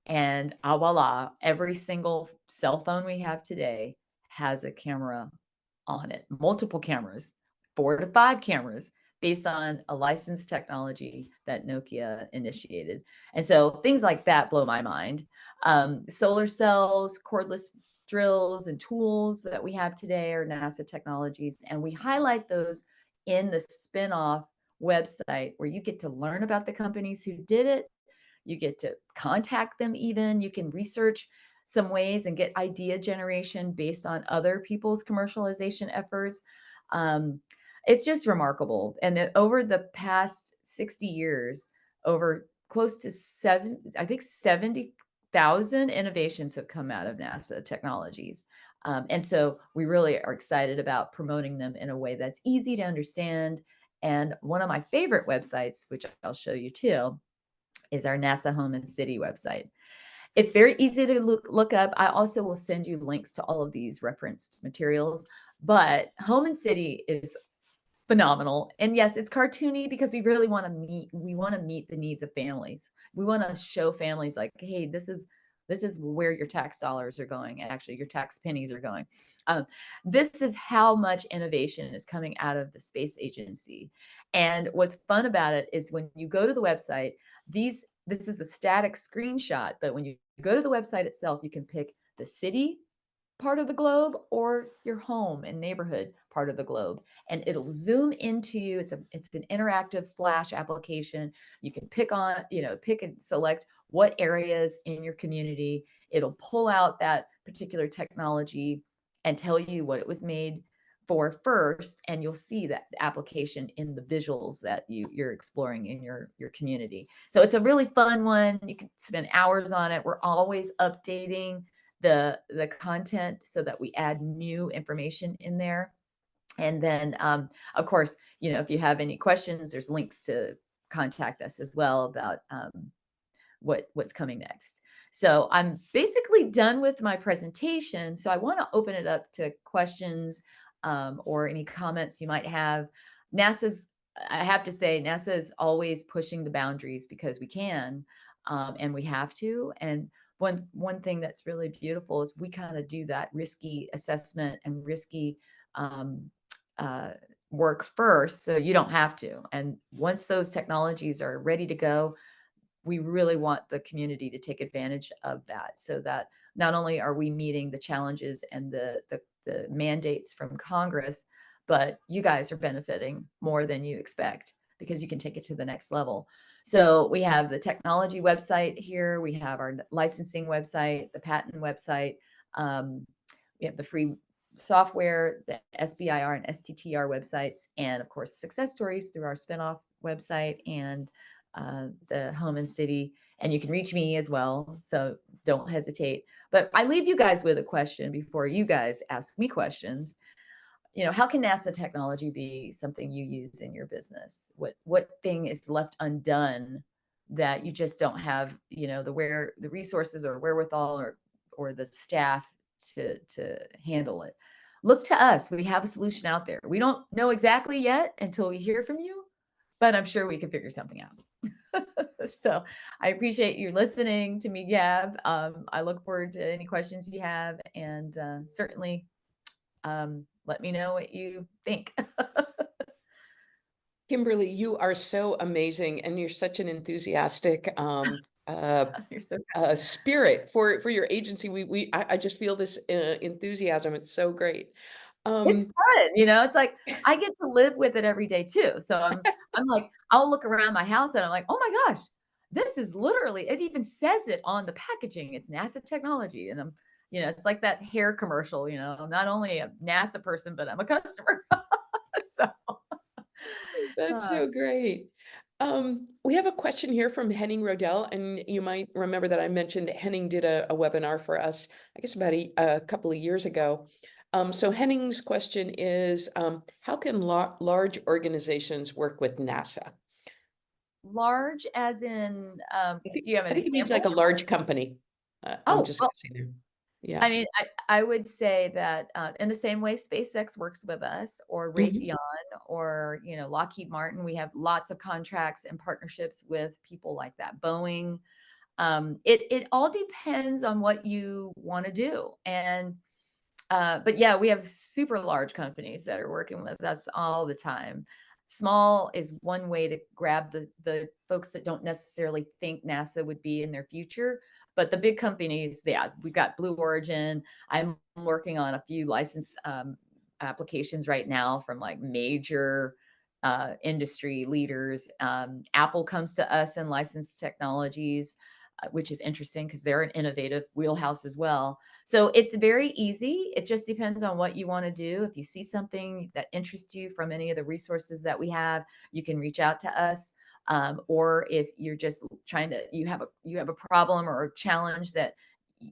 and voila, every single cell phone we have today has a camera on it, multiple cameras, 4 to 5 cameras, based on a licensed technology that Nokia initiated. And so things like that blow my mind. Solar cells, cordless drills, and tools that we have today are NASA technologies, and we highlight those in the spin-off website where you get to learn about the companies who did it. You get to contact them even. You can research some ways and get idea generation based on other people's commercialization efforts. Um, it's just remarkable. And over the past 60 years, over close to I think 70,000 innovations have come out of NASA technologies. And so we really are excited about promoting them in a way that's easy to understand. And one of my favorite websites, which I'll show you too, is our NASA Home and City website. It's very easy to look up. I also will send you links to all of these referenced materials, but Home and City is phenomenal. And yes, it's cartoony because we want to meet the needs of families. We want to show families like, hey, this is where your tax dollars are going, and actually your tax pennies are going. This is how much innovation is coming out of the space agency. And what's fun about it is when you go to the website, this is a static screenshot, but when you go to the website itself, you can pick the city, part of the globe or your home and neighborhood part of the globe, and it'll zoom into you. It's an interactive flash application. You can pick and select what areas in your community. It'll pull out that particular technology and tell you what it was made for first, and you'll see that application in the visuals that you're exploring in your community. So it's a really fun one. You can spend hours on it. We're always updating the content so that we add new information in there. And then, of course, if you have any questions, there's links to contact us as well about what's coming next. So I'm basically done with my presentation. So I want to open it up to questions or any comments you might have. NASA's, I have to say, NASA is always pushing the boundaries because we can, and we have to. And one thing that's really beautiful is we kind of do that risky assessment and risky um, uh, work first, so you don't have to. And once those technologies are ready to go, we really want the community to take advantage of that, so that not only are we meeting the challenges and the mandates from Congress, but you guys are benefiting more than you expect because you can take it to the next level. So we have the technology website here, we have our licensing website, the patent website, um, we have the free software, the SBIR and STTR websites, and of course success stories through our spinoff website and the home and city. And you can reach me as well. So don't hesitate. But I leave you guys with a question before you guys ask me questions. How can NASA technology be something you use in your business? What thing is left undone that you just don't have, the resources or wherewithal or the staff to handle it? Look to us. We have a solution out there. We don't know exactly yet until we hear from you, but I'm sure we can figure something out. So I appreciate you listening to me, Gab. I look forward to any questions you have, and certainly let me know what you think. Kimberly, you are so amazing, and you're such an enthusiastic You're so spirit for your agency. I just feel this enthusiasm. It's so great. It's Um, fun, it's like I get to live with it every day too. So I'm like, I'll look around my house and I'm like, "Oh my gosh, this is literally," it even says it on the packaging. It's NASA technology. And it's like that hair commercial, I'm not only a NASA person, but I'm a customer. So, that's uh, so great. We have a question here from Henning Rodell, and you might remember that I mentioned Henning did a webinar for us, I guess about a couple of years ago. So Henning's question is, how can large organizations work with NASA? large as in, do you have I an think it means like a example? large company. I'm Oh, just well, guessing there. Yeah. I mean, I would say that, in the same way SpaceX works with us or Mhm. Raytheon or, Lockheed Martin, we have lots of contracts and partnerships with people like that, Boeing. It all depends on what you wanna do, and but yeah, we have super large companies that are working with us all the time. Small is one way to grab the folks that don't necessarily think NASA would be in their future. But the big companies, yeah, we've got Blue Origin. I'm working on a few license applications right now from like major industry leaders. Apple comes to us and licensed technologies, which is interesting because they're an innovative wheelhouse as well. So it's very easy. It just depends on what you want to do. If you see something that interests you from any of the resources that we have, you can reach out to us. Or if you're just trying to, you have a problem or a challenge that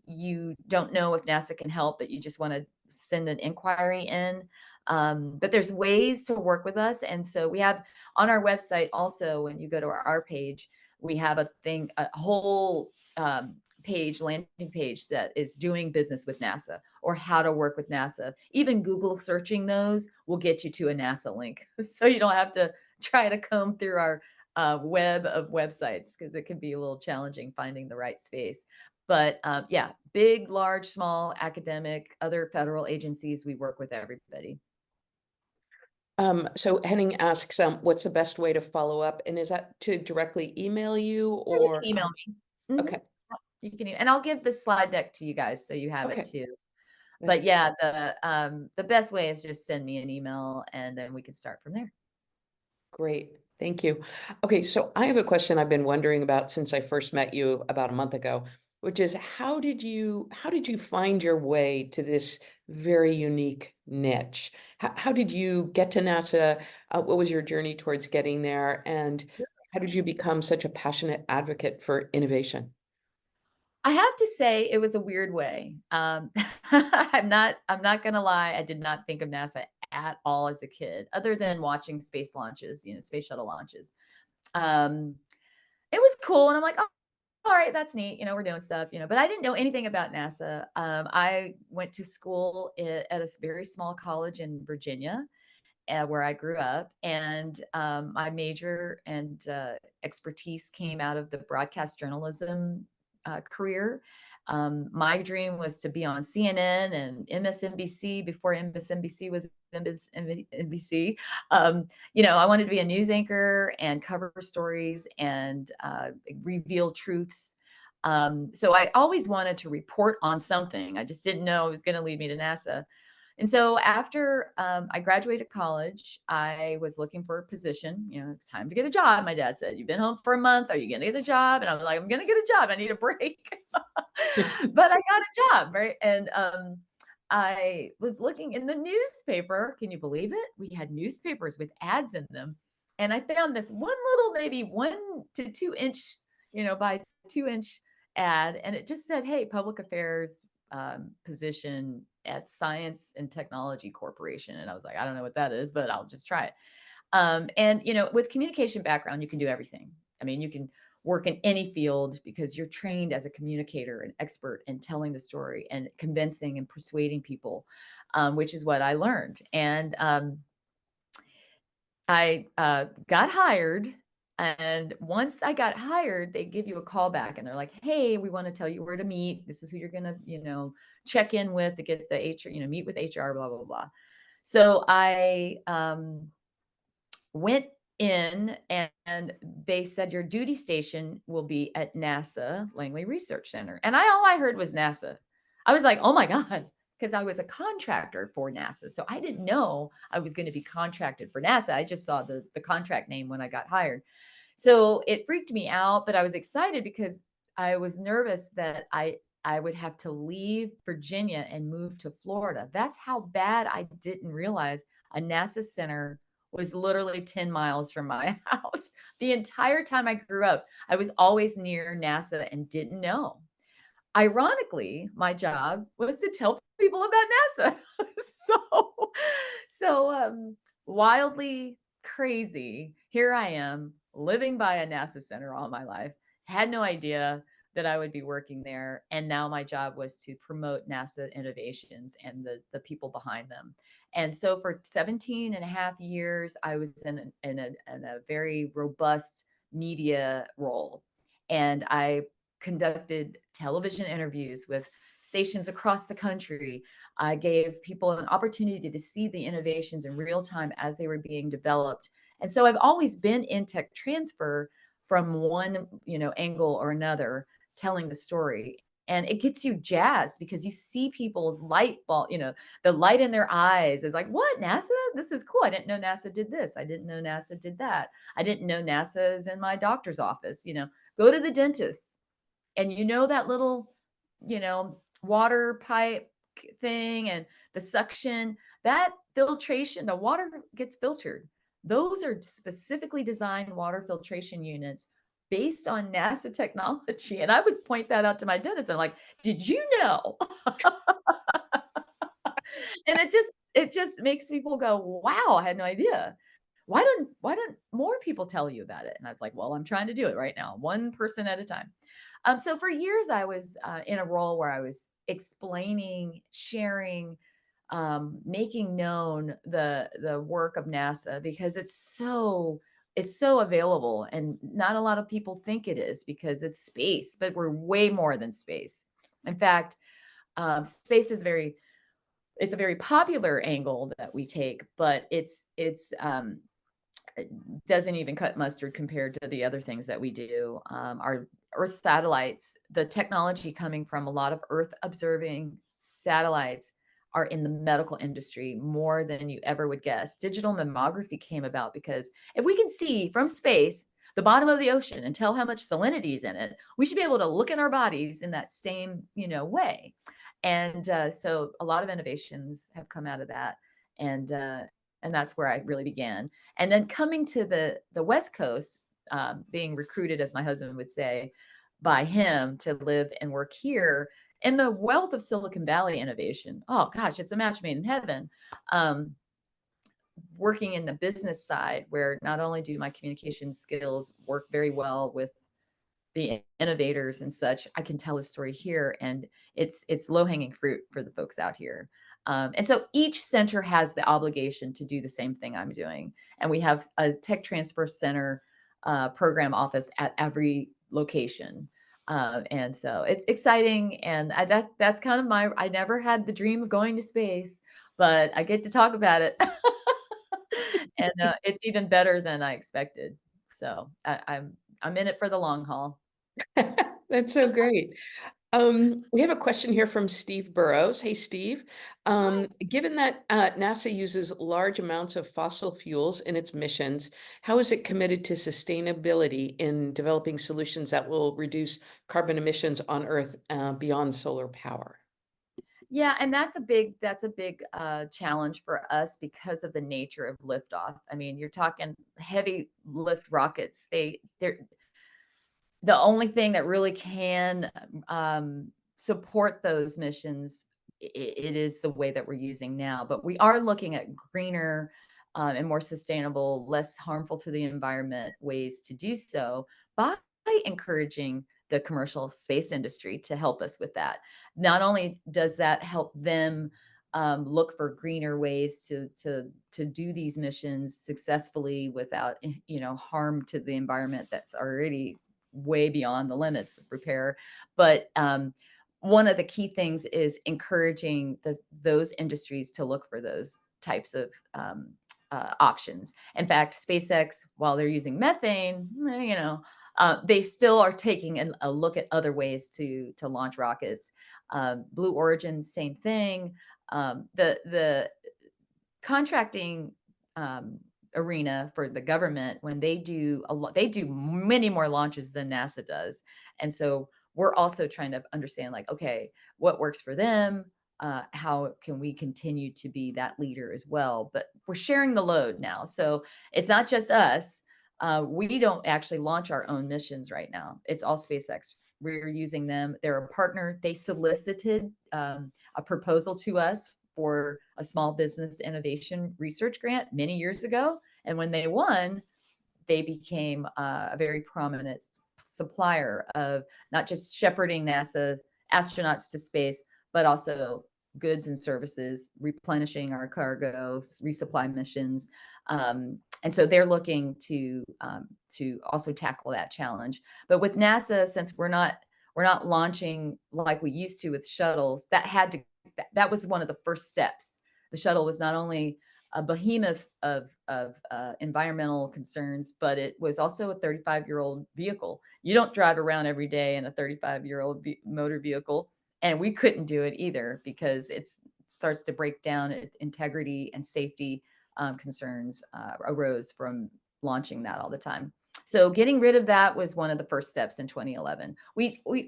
you don't know if NASA can help, but you just want to send an inquiry in. But there's ways to work with us, and so we have on our website also. When you go to our page, we have a whole landing page that is doing business with NASA or how to work with NASA. Even Google searching those will get you to a NASA link. So you don't have to try to comb through our web of websites because it can be a little challenging finding the right space. But yeah, big, large, small, academic, other federal agencies, we work with everybody. So Henning asks, what's the best way to follow up? And is that to directly email you Yeah, you can or, email me. Mhm. okay, You can, and I'll give the slide deck to you guys so you have it okay. too. But yeah, the best way is just send me an email and then we can start from there. Great. Thank you. Okay, so I have a question I've been wondering about since I first met you about a month ago, which is how did you find your way to this very unique niche? How did you get to NASA? What was your journey towards getting there? And how did you become such a passionate advocate for innovation? I have to say it was a weird way. I'm not gonna lie, I did not think of NASA at all as a kid, other than watching space launches, space shuttle launches. Um, it was cool, and I'm like, "Oh, all right, that's neat, we're doing stuff," but I didn't know anything about NASA. I went to school at a very small college in Virginia, where I grew up, and my major and expertise came out of the broadcast journalism career. My dream was to be on CNN and MSNBC before MSNBC was MSNBC. I wanted to be a news anchor and cover stories and reveal truths. So I always wanted to report on something. I just didn't know it was going to lead me to NASA. And so after I graduated college, I was looking for a position. It's time to get a job. My dad said, "You've been home for a month. Are you going to get a job?" And I was like, "I'm going to get a job. I need a break." But I got a job, right? And I was looking in the newspaper. Can you believe it? We had newspapers with ads in them. And I found this one little, maybe 1 to 2 inch, by 2 inch ad. And it just said, "Hey, public affairs position at Science and Technology Corporation." And I was like, "I don't know what that is, but I'll just try it." And with communication background, you can do everything. I mean, you can work in any field because you're trained as a communicator and expert in telling the story and convincing and persuading people, which is what I learned. And I got hired. And once I got hired, they give you a call back and they're like, "Hey, we want to tell you where to meet. This is who you're going to, check in with to get the HR, meet with HR, blah, blah, blah." So I went in and they said, "Your duty station will be at NASA Langley Research Center." And all I heard was NASA. I was like, "Oh my God," because I was a contractor for NASA. So I didn't know I was going to be contracted for NASA. I just saw the contract name when I got hired. So it freaked me out, but I was excited because I was nervous that I would have to leave Virginia and move to Florida. That's how bad I didn't realize a NASA center was literally 10 miles from my house. The entire time I grew up, I was always near NASA and didn't know. Ironically, my job was to tell people about NASA. So so wildly crazy, here I am living by a NASA center all my life. Had no idea that I would be working there, and now my job was to promote NASA innovations and the people behind them. And so for 17 and a half years, I was in a very robust media role. And I conducted television interviews with stations across the country. I gave people an opportunity to see the innovations in real time as they were being developed. And so I've always been in tech transfer from one, angle or another, telling the story. And it gets you jazzed because you see people's light bulb, the light in their eyes is like, "What, NASA? This is cool. I didn't know NASA did this. I didn't know NASA did that. I didn't know NASA is in my doctor's office." Go to the dentist and that little, water pipe thing and the suction, that filtration, the water gets filtered. Those are specifically designed water filtration units based on NASA technology. And I would point that out to my dentist. I'm like, "Did you know?" And it just makes people go, "Wow, I had no idea. Why don't more people tell you about it?" And I was like, "Well, I'm trying to do it right now, one person at a time." So for years, I was in a role where I was explaining, sharing, making known the work of NASA because it's so available, and not a lot of people think it is because it's space, but we're way more than space. In fact, space it's a very popular angle that we take, but it doesn't even cut mustard compared to the other things that we do. Our Earth satellites, the technology coming from a lot of Earth observing satellites, are in the medical industry more than you ever would guess. Digital mammography came about because if we can see from space the bottom of the ocean and tell how much salinity is in it, we should be able to look at our bodies in that same, way. And so a lot of innovations have come out of that, and and that's where I really began. And then coming to the West Coast, being recruited, as my husband would say, by him to live and work here in the wealth of Silicon Valley innovation. Oh gosh, it's a match made in heaven. Um, Working in the business side, where not only do my communication skills work very well with the innovators and such, I can tell a story here, and it's low hanging fruit for the folks out here. And so each center has the obligation to do the same thing I'm doing, and we have a tech transfer center program office at every location. And so it's exciting, and that's kind of my. I never had the dream of going to space, but I get to talk about it, and it's even better than I expected. So I'm in it for the long haul. That's so great. We have a question here from Steve Burrows. Hey, Steve. Hi. Given that NASA uses large amounts of fossil fuels in its missions, how is it committed to sustainability in developing solutions that will reduce carbon emissions on Earth beyond solar power? Yeah, and that's a big challenge for us because of the nature of liftoff. I mean, you're talking heavy lift rockets. They're the only thing that really can support those missions. It is the way that we're using now, but we are looking at greener and more sustainable, less harmful to the environment ways to do so by encouraging the commercial space industry to help us with that. Not only does that help them look for greener ways to do these missions successfully without harm to the environment that's already way beyond the limits of repair. But one of the key things is encouraging those industries to look for those types of options. In fact, SpaceX, while they're using methane, they still are taking a look at other ways to launch rockets. Blue Origin, same thing. The contracting arena for the government, when they do a lot, they do many more launches than NASA does. And so we're also trying to understand, like, okay, what works for them, how can we continue to be that leader as well. But we're sharing the load now, so it's not just us. We don't actually launch our own missions right now. It's all SpaceX. We're using them. They're a partner. They solicited a proposal to us for a small business innovation research grant many years ago. And when they won, they became a very prominent supplier of not just shepherding NASA astronauts to space, but also goods and services, replenishing our cargo, resupply missions. And so they're looking to also tackle that challenge. But with NASA, since we're not launching like we used to with shuttles, that was one of the first steps. The shuttle was not only a behemoth of environmental concerns, but it was also a 35-year-old vehicle. You don't drive around every day in a 35-year-old motor vehicle, and we couldn't do it either because it starts to break down. Integrity and safety concerns arose from launching that all the time. So getting rid of that was one of the first steps in 2011.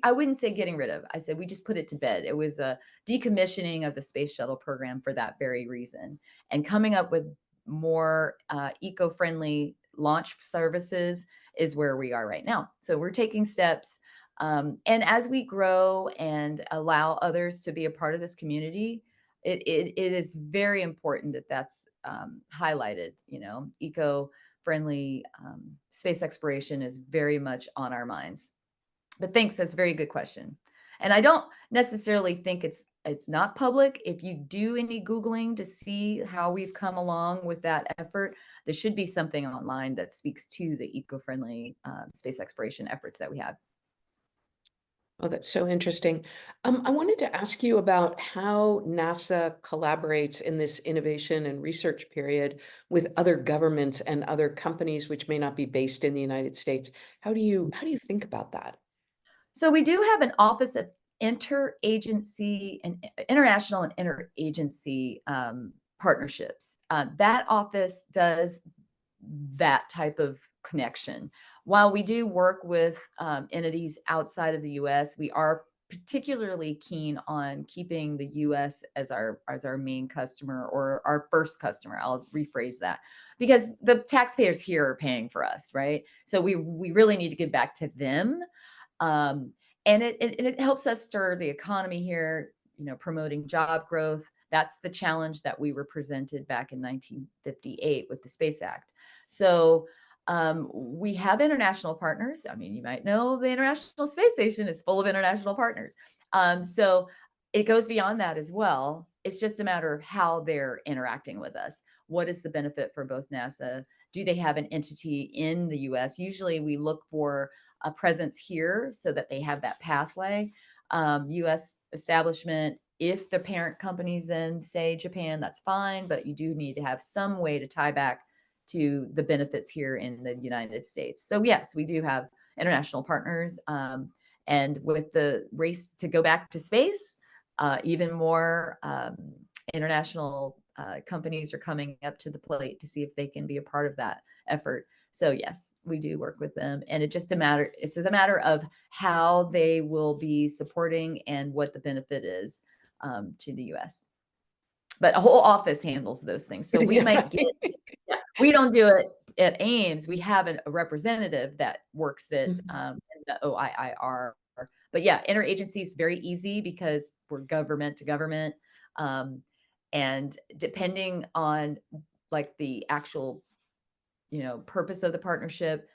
I wouldn't say getting rid of. I said we just put it to bed. It was a decommissioning of the space shuttle program for that very reason, and coming up with more eco-friendly launch services is where we are right now. So we're taking steps, and as we grow and allow others to be a part of this community, it is very important that that's highlighted. Eco-friendly space exploration is very much on our minds. But thanks, that's a very good question. And I don't necessarily think it's not public. If you do any Googling to see how we've come along with that effort, there should be something online that speaks to the eco-friendly space exploration efforts that we have. Oh, that's so interesting. I wanted to ask you about how NASA collaborates in this innovation and research period with other governments and other companies which may not be based in the United States. How do you think about that? So we do have an office of interagency and international and interagency partnerships. That office does that type of connection. While we do work with entities outside of the US, we are particularly keen on keeping the US as our main customer or our first customer. I'll rephrase that because the taxpayers here are paying for us, right? So we really need to give back to them. Um, and it helps us stir the economy here, promoting job growth. That's the challenge that we were presented back in 1958 with the Space Act. So we have international partners. I mean, you might know the International Space Station is full of international partners. So it goes beyond that as well. It's just a matter of how they're interacting with us. What is the benefit for both NASA? Do they have an entity in the US? Usually we look for a presence here so that they have that pathway. US establishment, if the parent company's in, say, Japan, that's fine, but you do need to have some way to tie back to the benefits here in the United States. So, yes, we do have international partners. And with the race to go back to space, even more international companies are coming up to the plate to see if they can be a part of that effort. So yes, we do work with them, and it's just a matter of how they will be supporting and what the benefit is to the U.S. But a whole office handles those things. So we Yeah. might get, yeah, we don't do it at Ames. We have a representative that works at Mhm. in the OIIR. But yeah, interagency is very easy because we're government to government, um, and depending on like the actual purpose of the partnership,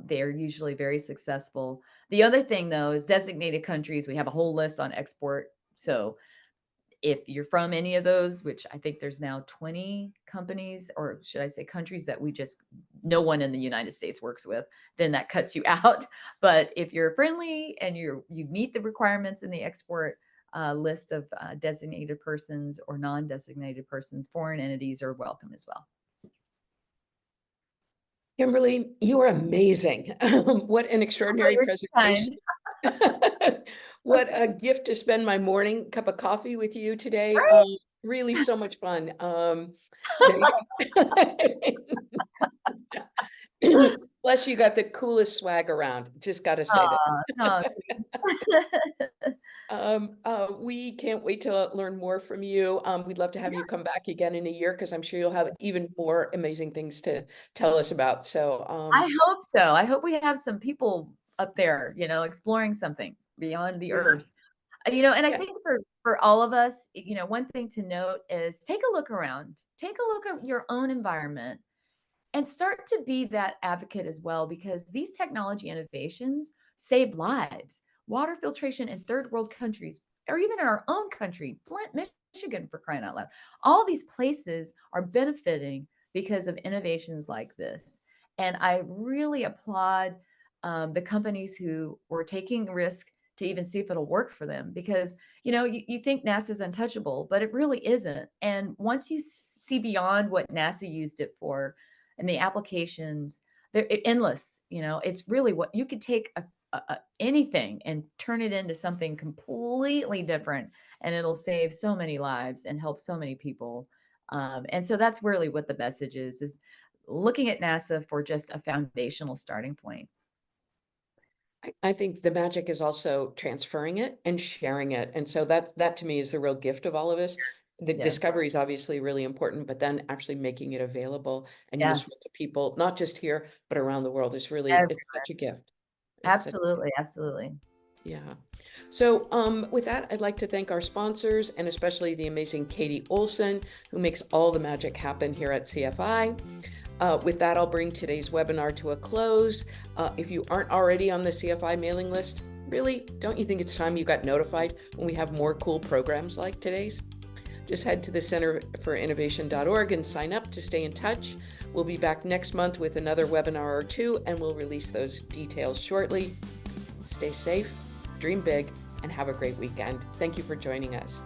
they are usually very successful. The other thing though is designated countries. We have a whole list on export. So if you're from any of those, which I think there's now 20 companies, or should I say countries that no one in the United States works with, then that cuts you out. But if you're friendly and you meet the requirements in the export list of designated persons or non-designated persons, foreign entities are welcome as well. Kimberly, you are amazing. What an Oh, extraordinary you're too presentation. kind. What a gift to spend my morning cup of coffee with you today. Really so much fun. They- Plus, you got the coolest swag around. Just got to say that. Aw, no. We can't wait to learn more from you. We'd love to have you come back again in a year because I'm sure you'll have even more amazing things to tell us about. So, I hope so. I hope we have some people up there, exploring something beyond the yeah, earth. And I yeah. think for all of us, one thing to note is take a look around. Take a look at your own environment and start to be that advocate as well, because these technology innovations save lives. Water filtration in third world countries, or even in our own country, Flint, Michigan, for crying out loud. All these places are benefiting because of innovations like this. And I really applaud the companies who were taking risk to even see if it'll work for them, because you think NASA's untouchable, but it really isn't. And once you see beyond what NASA used it for, and the applications, they're endless. It's really what you could take anything and turn it into something completely different, and it'll save so many lives and help so many people. And so that's really what the message is looking at NASA for just a foundational starting point. I think the magic is also transferring it and sharing it. And so that to me is the real gift of all of us. The Yes. discovery is obviously really important, but then actually making it available and useful Yes. to people, not just here, but around the world is really, Ev- it's such a gift. It's such, Absolutely. Absolutely. yeah. So with that, I'd like to thank our sponsors and especially the amazing Katie Olson, who makes all the magic happen here at CFI. With that, I'll bring today's webinar to a close. If you aren't already on the CFI mailing list, really, don't you think it's time you got notified when we have more cool programs like today's? Just head to the centerforinnovation.org and sign up to stay in touch. We'll be back next month with another webinar or two, and we'll release those details shortly. Stay safe, dream big, and have a great weekend. Thank you for joining us.